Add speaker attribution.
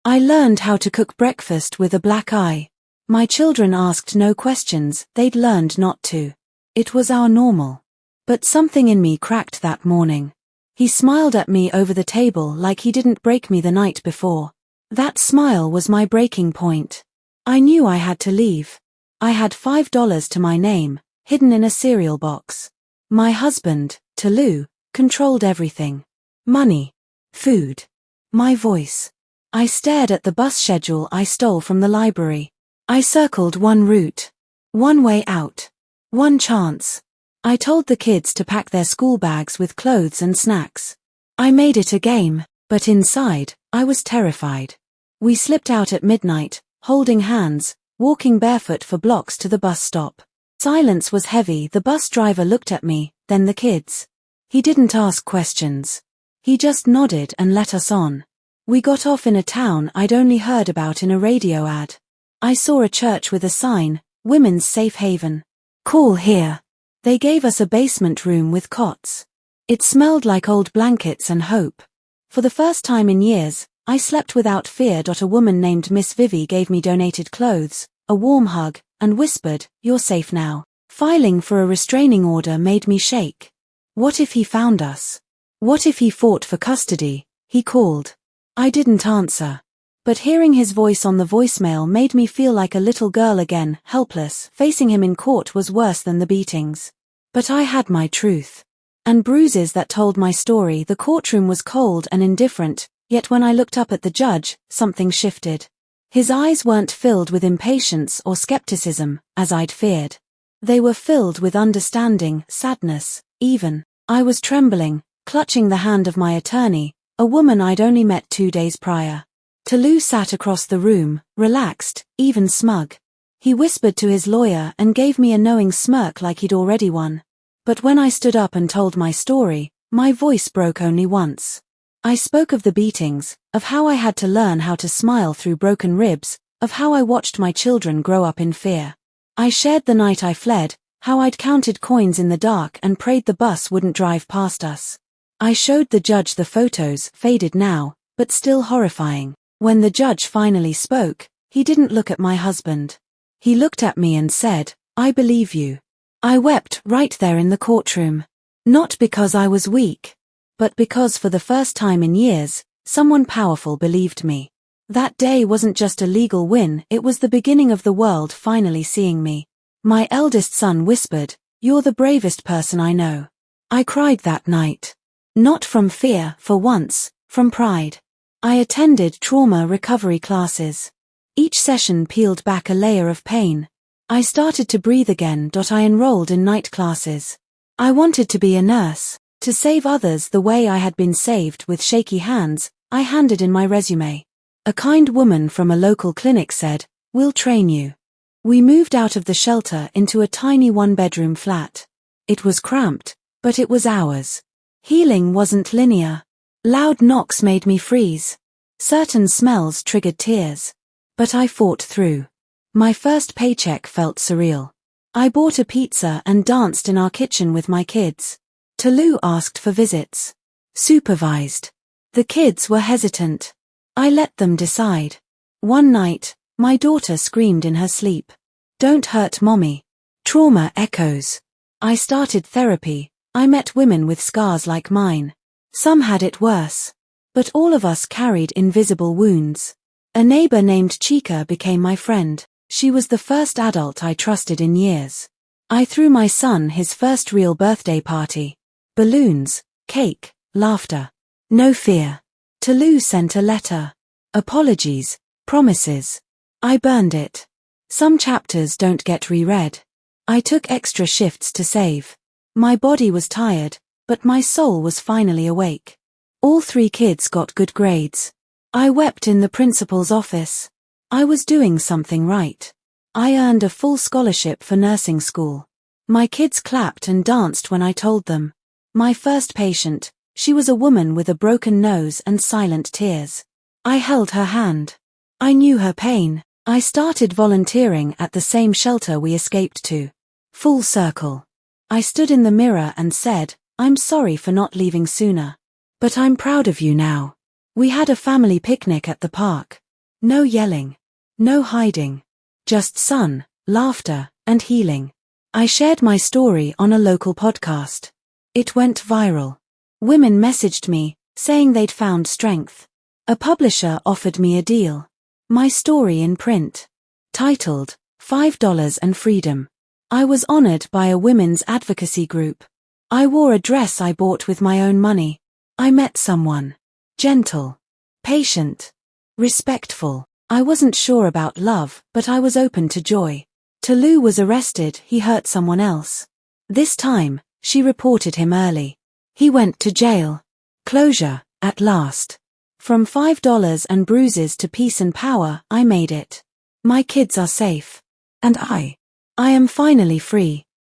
Speaker 1: I learned how to cook breakfast with a black eye. My children asked no questions, they'd learned not to. It was our normal. But something in me cracked that morning. He smiled at me over the table like he didn't break me the night before. That smile was my breaking point. I knew I had to leave. I had $5 to my name, hidden in a cereal box. My husband, Tolu, controlled everything. Money. Food. My voice. I stared at the bus schedule I stole from the library. I circled one route. One way out. One chance. I told the kids to pack their school bags with clothes and snacks. I made it a game, but inside, I was terrified. We slipped out at midnight, holding hands, walking barefoot for blocks to the bus stop. Silence was heavy. The bus driver looked at me, then the kids. He didn't ask questions. He just nodded and let us on. We got off in a town I'd only heard about in a radio ad. I saw a church with a sign, Women's Safe Haven. Call here. They gave us a basement room with cots. It smelled like old blankets and hope. For the first time in years, I slept without fear. A woman named Miss Vivi gave me donated clothes, a warm hug, and whispered, "You're safe now." Filing for a restraining order made me shake. What if he found us? What if he fought for custody? He called. I didn't answer. But hearing his voice on the voicemail made me feel like a little girl again, helpless. Facing him in court was worse than the beatings. But I had my truth. And bruises that told my story. The courtroom was cold and indifferent, yet when I looked up at the judge, something shifted. His eyes weren't filled with impatience or skepticism, as I'd feared. They were filled with understanding, sadness, even. I was trembling, clutching the hand of my attorney, a woman I'd only met 2 days prior. Tolu sat across the room, relaxed, even smug. He whispered to his lawyer and gave me a knowing smirk like he'd already won. But when I stood up and told my story, my voice broke only once. I spoke of the beatings, of how I had to learn how to smile through broken ribs, of how I watched my children grow up in fear. I shared the night I fled, how I'd counted coins in the dark and prayed the bus wouldn't drive past us. I showed the judge the photos, faded now, but still horrifying. When the judge finally spoke, he didn't look at my husband. He looked at me and said, "I believe you." I wept right there in the courtroom. Not because I was weak, but because for the first time in years, someone powerful believed me. That day wasn't just a legal win, it was the beginning of the world finally seeing me. My eldest son whispered, "You're the bravest person I know." I cried that night. Not from fear, for once, from pride. I attended trauma recovery classes. Each session peeled back a layer of pain. I started to breathe again. I enrolled in night classes. I wanted to be a nurse, to save others the way I had been saved. With shaky hands, I handed in my resume. A kind woman from a local clinic said, "We'll train you." We moved out of the shelter into a tiny one-bedroom flat. It was cramped, but it was ours. Healing wasn't linear. Loud knocks made me freeze. Certain smells triggered tears. But I fought through. My first paycheck felt surreal. I bought a pizza and danced in our kitchen with my kids. Tolu asked for visits. Supervised. The kids were hesitant. I let them decide. One night, my daughter screamed in her sleep. "Don't hurt mommy." Trauma echoes. I started therapy. I met women with scars like mine. Some had it worse. But all of us carried invisible wounds. A neighbor named Chica became my friend. She was the first adult I trusted in years. I threw my son his first real birthday party. Balloons, cake, laughter. No fear. Tolu sent a letter. Apologies, promises. I burned it. Some chapters don't get reread. I took extra shifts to save. My body was tired, but my soul was finally awake. All 3 kids got good grades. I wept in the principal's office. I was doing something right. I earned a full scholarship for nursing school. My kids clapped and danced when I told them. My first patient, she was a woman with a broken nose and silent tears. I held her hand. I knew her pain. I started volunteering at the same shelter we escaped to. Full circle. I stood in the mirror and said, "I'm sorry for not leaving sooner. But I'm proud of you now." We had a family picnic at the park. No yelling. No hiding. Just sun, laughter, and healing. I shared my story on a local podcast. It went viral. Women messaged me, saying they'd found strength. A publisher offered me a deal. My story in print. Titled, $5 and Freedom. I was honored by a women's advocacy group. I wore a dress I bought with my own money. I met someone. Gentle. Patient. Respectful. I wasn't sure about love, but I was open to joy. Tolu was arrested, he hurt someone else. This time, she reported him early. He went to jail. Closure, at last. From $5 and bruises to peace and power, I made it. My kids are safe. And I am finally free.